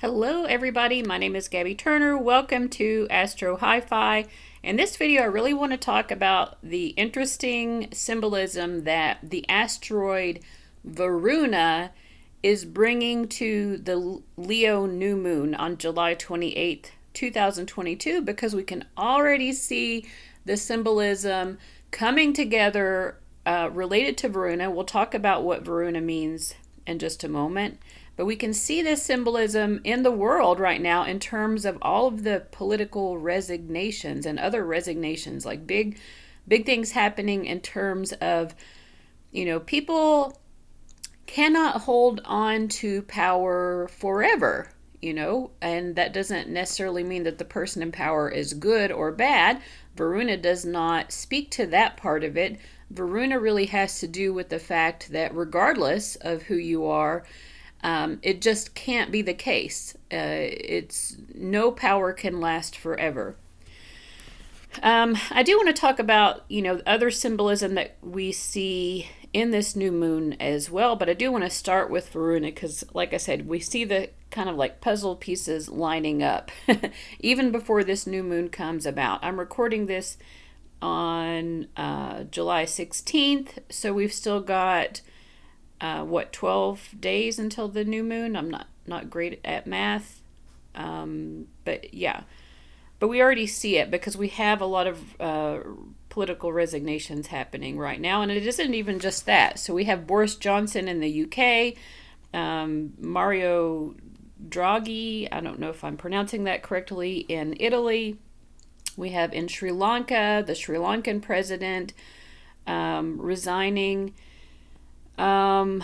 Hello everybody, my name is Gabby Turner. Welcome to Astro Hi-Fi. In this video I really want to talk about the interesting symbolism that the asteroid Varuna is bringing to the Leo new moon on July 28th, 2022, because we can already see the symbolism coming together related to Varuna. We'll talk about what Varuna means in just a moment. But we can see this symbolism in the world right now in terms of all of the political resignations and other resignations, like big things happening in terms of, people cannot hold on to power forever, and that doesn't necessarily mean that the person in power is good or bad. Varuna does not speak to that part of it. Varuna really has to do with the fact that regardless of who you are, it just can't be the case. It's no power can last forever. I do want to talk about, other symbolism that we see in this new moon as well, but I do want to start with Varuna because, like I said, we see the kind of like puzzle pieces lining up even before this new moon comes about. I'm recording this on July 16th, so we've still got 12 days until the new moon. I'm not great at math, but yeah. But we already see it because we have a lot of political resignations happening right now, and it isn't even just that. So we have Boris Johnson in the UK, Mario Draghi, I don't know if I'm pronouncing that correctly, in Italy. We have in Sri Lanka, the Sri Lankan president resigning. So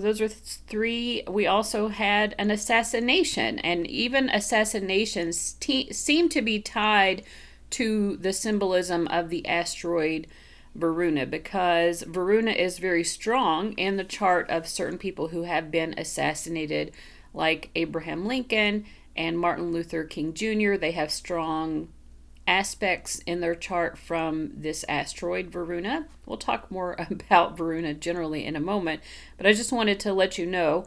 those are three. We also had an assassination, and even assassinations seem to be tied to the symbolism of the asteroid Varuna, because Varuna is very strong in the chart of certain people who have been assassinated, like Abraham Lincoln and Martin Luther King Jr. They have strong aspects in their chart from this asteroid Varuna. We'll talk more about Varuna generally in a moment, but I just wanted to let you know.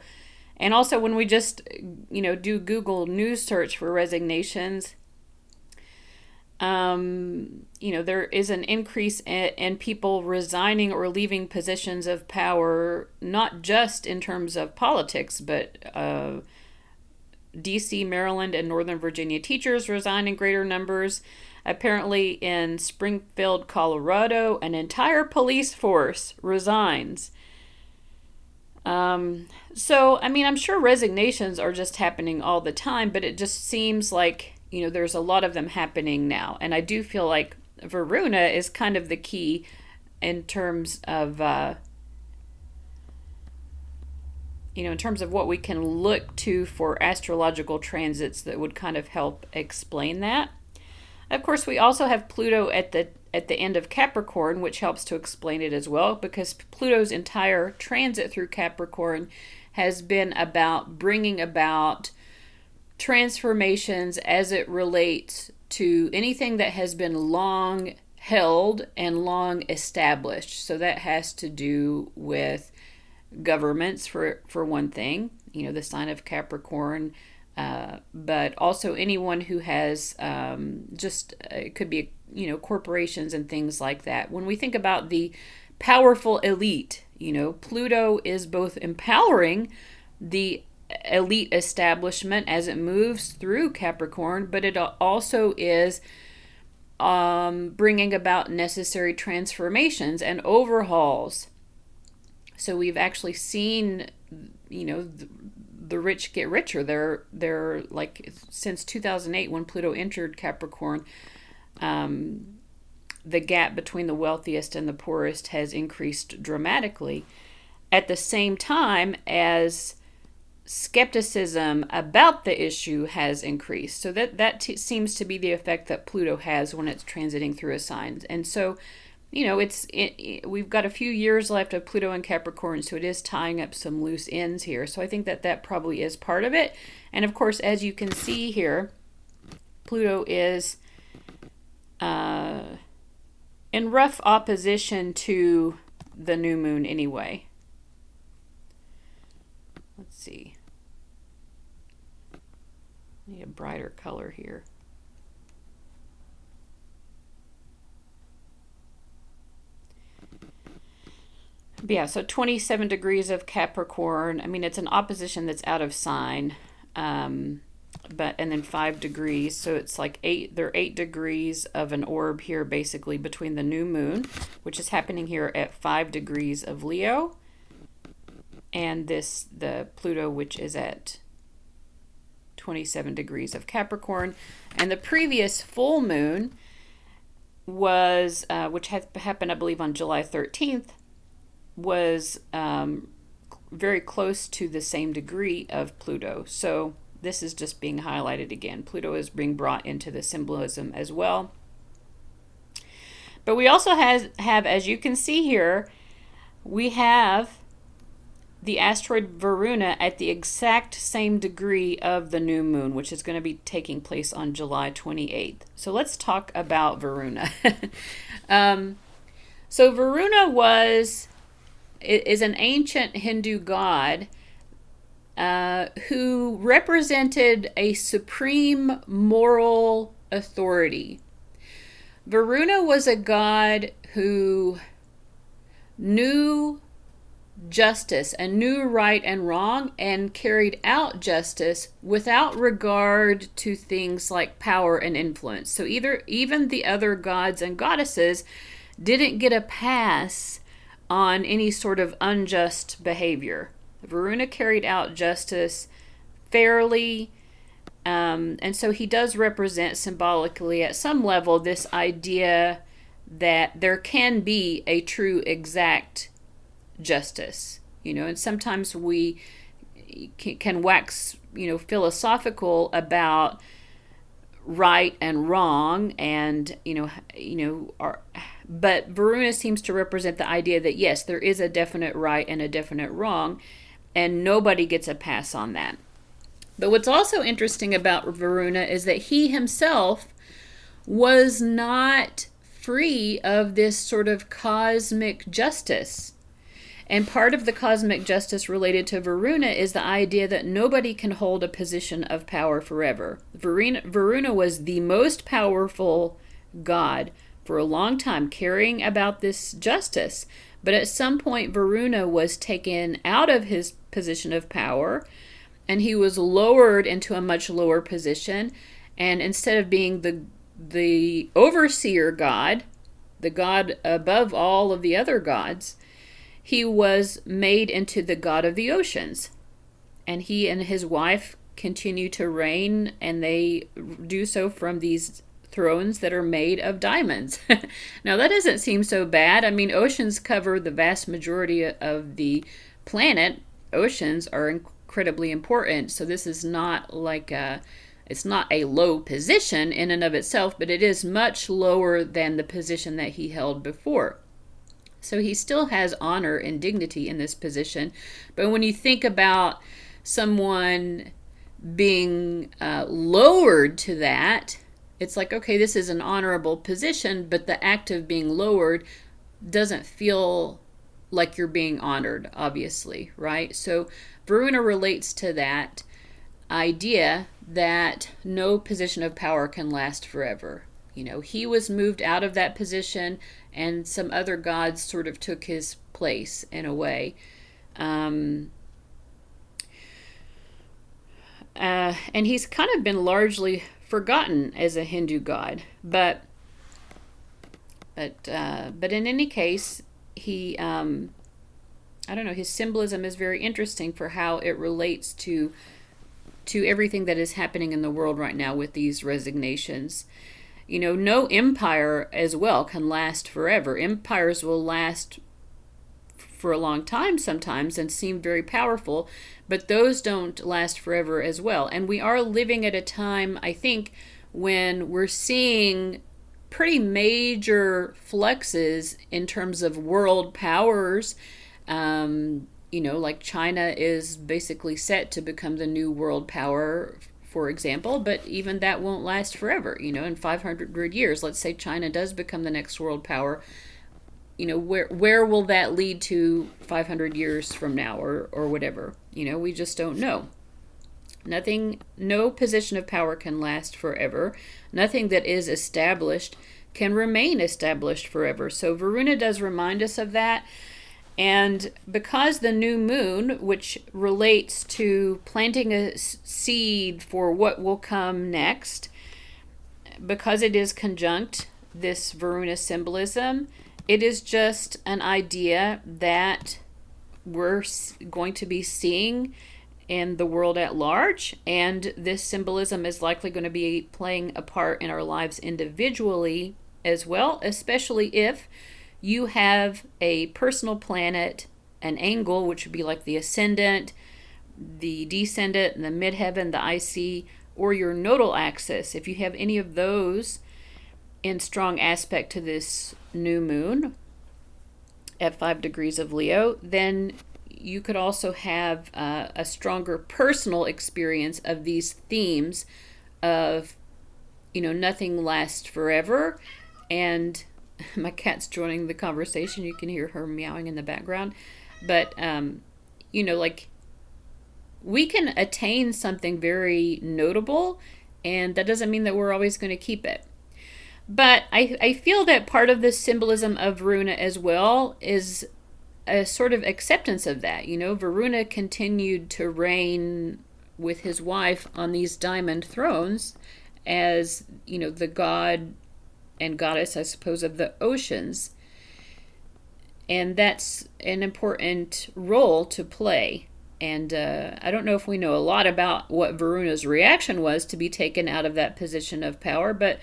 And also, when we just do Google news search for resignations, there is an increase in people resigning or leaving positions of power, not just in terms of politics, but DC, Maryland, and Northern Virginia teachers resign in greater numbers. Apparently in Springfield, Colorado, an entire police force resigns. I'm sure resignations are just happening all the time, but it just seems like, there's a lot of them happening now. And I do feel like Varuna is kind of the key in terms of, in terms of what we can look to for astrological transits that would kind of help explain that. Of course, we also have Pluto at the end of Capricorn, which helps to explain it as well, because Pluto's entire transit through Capricorn has been about bringing about transformations as it relates to anything that has been long held and long established. So that has to do with governments for one thing, the sign of Capricorn, but also anyone who has it could be corporations and things like that. When we think about the powerful elite, Pluto is both empowering the elite establishment as it moves through Capricorn, but it also is bringing about necessary transformations and overhauls. So we've actually seen, the rich get richer. They're like, since 2008, when Pluto entered Capricorn, the gap between the wealthiest and the poorest has increased dramatically. At the same time as skepticism about the issue has increased. So that seems to be the effect that Pluto has when it's transiting through a sign. And so, we've got a few years left of Pluto in Capricorn, so it is tying up some loose ends here. So I think that probably is part of it. And of course, as you can see here, Pluto is in rough opposition to the new moon anyway. Let's see. Need a brighter color here. But yeah, so 27 degrees of Capricorn. I mean, it's an opposition that's out of sign. But and then 5 degrees, so it's like 8, there are 8 degrees of an orb here basically between the new moon, which is happening here at 5 degrees of Leo, and the Pluto, which is at 27 degrees of Capricorn. And the previous full moon was, which had happened I believe on July 13th, was very close to the same degree of Pluto. So this is just being highlighted again. Pluto is being brought into the symbolism as well. But we also have, as you can see here, we have the asteroid Varuna at the exact same degree of the new moon, which is going to be taking place on July 28th. So let's talk about Varuna. So Varuna is an ancient Hindu god who represented a supreme moral authority. Varuna was a god who knew justice and knew right and wrong and carried out justice without regard to things like power and influence. So even the other gods and goddesses didn't get a pass on any sort of unjust behavior. Varuna carried out justice fairly, and so he does represent symbolically at some level this idea that there can be a true exact justice, and sometimes we can wax, philosophical about right and wrong, and but Varuna seems to represent the idea that yes, there is a definite right and a definite wrong, and nobody gets a pass on that. But what's also interesting about Varuna is that he himself was not free of this sort of cosmic justice. And part of the cosmic justice related to Varuna is the idea that nobody can hold a position of power forever. Varuna was the most powerful god for a long time, carrying about this justice. But at some point, Varuna was taken out of his position of power, and he was lowered into a much lower position. And instead of being the overseer god, the god above all of the other gods, he was made into the god of the oceans. And he and his wife continue to reign, and they do so from these thrones that are made of diamonds. Now that doesn't seem so bad. I mean, oceans cover the vast majority of the planet. Oceans are incredibly important. So this is not like it's not a low position in and of itself, but it is much lower than the position that he held before. So he still has honor and dignity in this position. But when you think about someone being lowered to that, it's like, okay, this is an honorable position, but the act of being lowered doesn't feel like you're being honored, obviously, right? So Varuna relates to that idea that no position of power can last forever. He was moved out of that position, and some other gods sort of took his place in a way. And he's kind of been largely forgotten as a Hindu god, but in any case, he I don't know, his symbolism is very interesting for how it relates to everything that is happening in the world right now with these resignations. No empire as well can last forever. Empires will last for a long time sometimes and seem very powerful, but those don't last forever as well. And we are living at a time, I think, when we're seeing pretty major fluxes in terms of world powers. Like China is basically set to become the new world power, for example, but even that won't last forever. In 500 years, let's say China does become the next world power. Where will that lead to 500 years from now, or whatever? We just don't know. Nothing, no position of power can last forever. Nothing that is established can remain established forever. So Varuna does remind us of that. And because the new moon, which relates to planting a seed for what will come next, because it is conjunct this Varuna symbolism, it is just an idea that we're going to be seeing in the world at large, and this symbolism is likely going to be playing a part in our lives individually as well, especially if you have a personal planet, an angle, which would be like the ascendant, the descendant, the midheaven, the IC, or your nodal axis. If you have any of those in strong aspect to this new moon at 5 degrees of Leo, then you could also have a stronger personal experience of these themes of, nothing lasts forever. And my cat's joining the conversation. You can hear her meowing in the background. But, like, we can attain something very notable, and that doesn't mean that we're always going to keep it. But I feel that part of the symbolism of Varuna as well is a sort of acceptance of that. Varuna continued to reign with his wife on these diamond thrones as, the god and goddess, I suppose, of the oceans. And that's an important role to play. And I don't know if we know a lot about what Varuna's reaction was to be taken out of that position of power, but,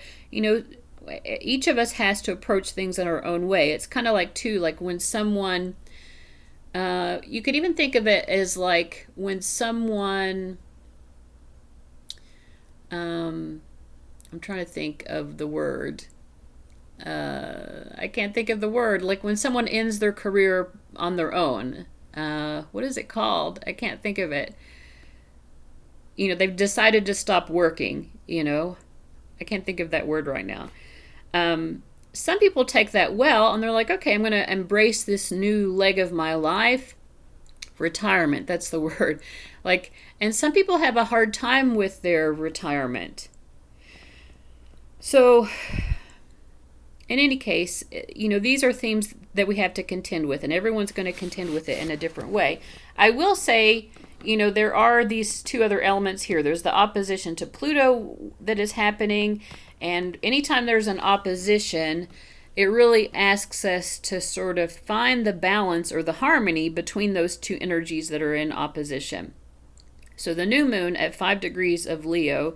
each of us has to approach things in our own way. It's kind of like when someone, you could even think of it as like when someone, I'm trying to think of the word. I can't think of the word. Like when someone ends their career on their own. What is it called? I can't think of it. They've decided to stop working, I can't think of that word right now. Some people take that well, and they're like, okay, I'm going to embrace this new leg of my life. Retirement, that's the word. And some people have a hard time with their retirement. So, in any case, these are themes that we have to contend with, and everyone's going to contend with it in a different way. I will say, there are these two other elements here. There's the opposition to Pluto that is happening, and anytime there's an opposition, it really asks us to sort of find the balance or the harmony between those two energies that are in opposition. So the new moon at 5 degrees of Leo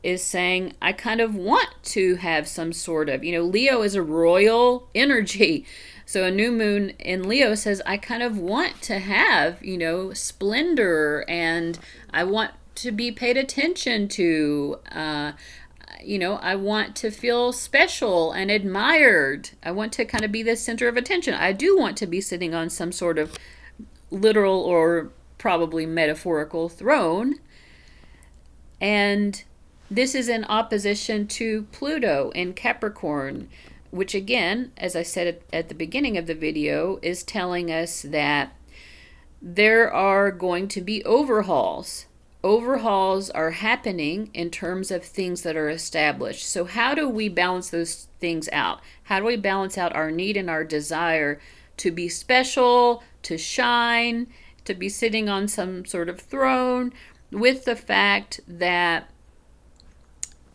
is saying, I kind of want to have some sort of, Leo is a royal energy. So a new moon in Leo says, I kind of want to have, splendor, and I want to be paid attention to. I want to feel special and admired. I want to kind of be the center of attention. I do want to be sitting on some sort of literal or probably metaphorical throne. And this is in opposition to Pluto in Capricorn, which again, as I said at the beginning of the video, is telling us that there are going to be overhauls. Overhauls are happening in terms of things that are established. So how do we balance those things out? How do we balance out our need and our desire to be special, to shine, to be sitting on some sort of throne, with the fact that,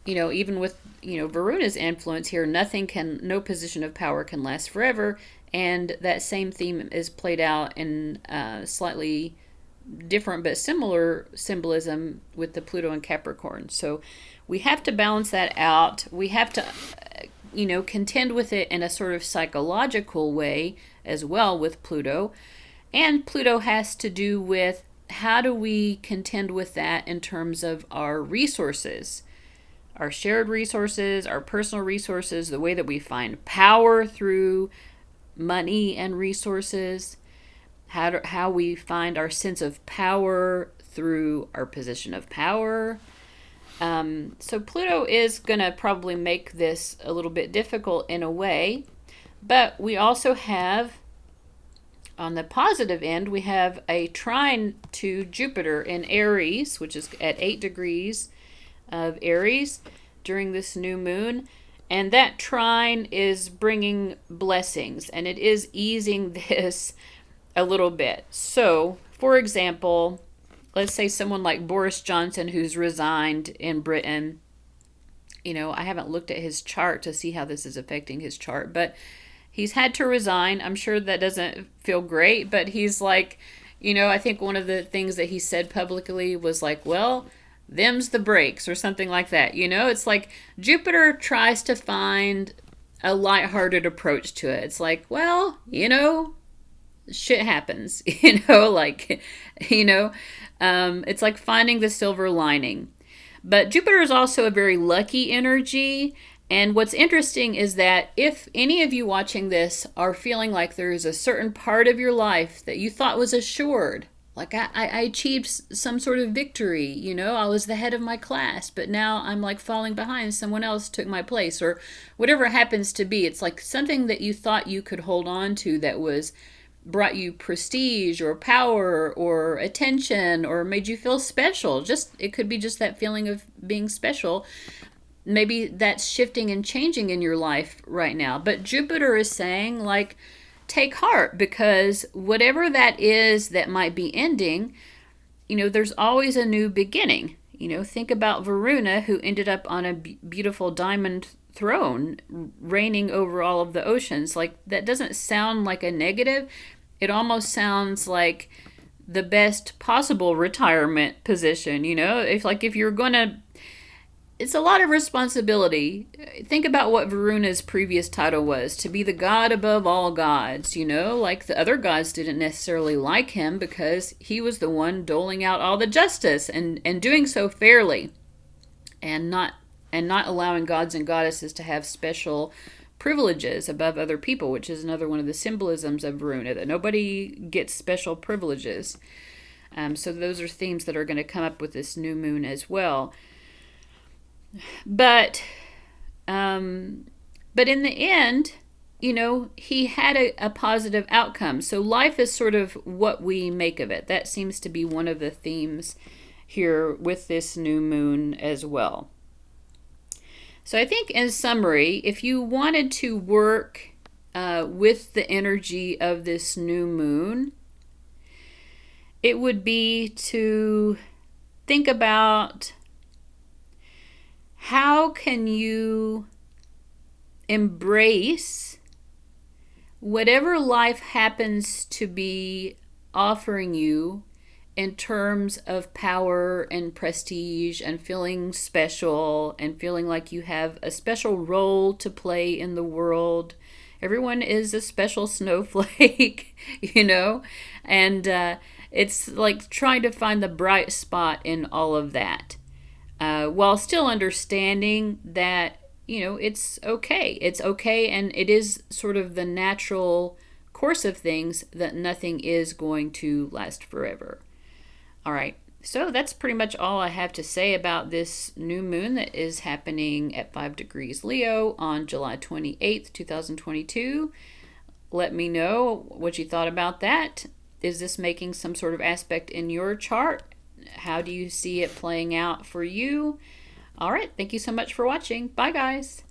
even with, Varuna's influence here, no position of power can last forever. And that same theme is played out in slightly different but similar symbolism with the Pluto and Capricorn. So we have to balance that out. We have to, contend with it in a sort of psychological way as well with Pluto. And Pluto has to do with how do we contend with that in terms of our resources, our shared resources, our personal resources, the way that we find power through money and resources, how we find our sense of power through our position of power. So Pluto is going to probably make this a little bit difficult in a way, but we also have On the positive end, we have a trine to Jupiter in Aries, which is at 8 degrees of Aries during this new moon. And that trine is bringing blessings, and it is easing this a little bit. So, for example, let's say someone like Boris Johnson, who's resigned in Britain. You know, I haven't looked at his chart to see how this is affecting his chart, but he's had to resign. I'm sure that doesn't feel great, but he's like, you know, I think one of the things that he said publicly was like, well, them's the breaks, or something like that. You know, it's like Jupiter tries to find a lighthearted approach to it. It's like, well, you know, shit happens, you know, like, you know, it's like finding the silver lining. But Jupiter is also a very lucky energy. And what's interesting is that if any of you watching this are feeling like there is a certain part of your life that you thought was assured, like I achieved some sort of victory, you know, I was the head of my class, but now I'm like falling behind, someone else took my place, or whatever happens to be. It's like something that you thought you could hold on to that was brought you prestige or power or attention or made you feel special. Just, it could be just that feeling of being special. Maybe that's shifting and changing in your life right now. But Jupiter is saying, like, take heart, because whatever that is that might be ending, you know, there's always a new beginning. You know, think about Varuna, who ended up on a beautiful diamond throne reigning over all of the oceans. Like, that doesn't sound like a negative. It almost sounds like the best possible retirement position. You know, if you're gonna, it's a lot of responsibility. Think about what Varuna's previous title was, to be the god above all gods. You know, like, the other gods didn't necessarily like him because he was the one doling out all the justice and doing so fairly, and not allowing gods and goddesses to have special privileges above other people, which is another one of the symbolisms of Varuna, that nobody gets special privileges. So those are themes that are going to come up with this new moon as well. But in the end, you know, he had a positive outcome. So life is sort of what we make of it. That seems to be one of the themes here with this new moon as well. So I think, in summary, if you wanted to work with the energy of this new moon, it would be to think about, how can you embrace whatever life happens to be offering you in terms of power and prestige and feeling special and feeling like you have a special role to play in the world. Everyone is a special snowflake, you know, and it's like trying to find the bright spot in all of that, while still understanding that, you know, it's okay. It's okay, and it is sort of the natural course of things that nothing is going to last forever. All right, so that's pretty much all I have to say about this new moon that is happening at 5 degrees Leo on July 28th, 2022. Let me know what you thought about that. Is this making some sort of aspect in your chart? How do you see it playing out for you? All right, thank you so much for watching. Bye, guys.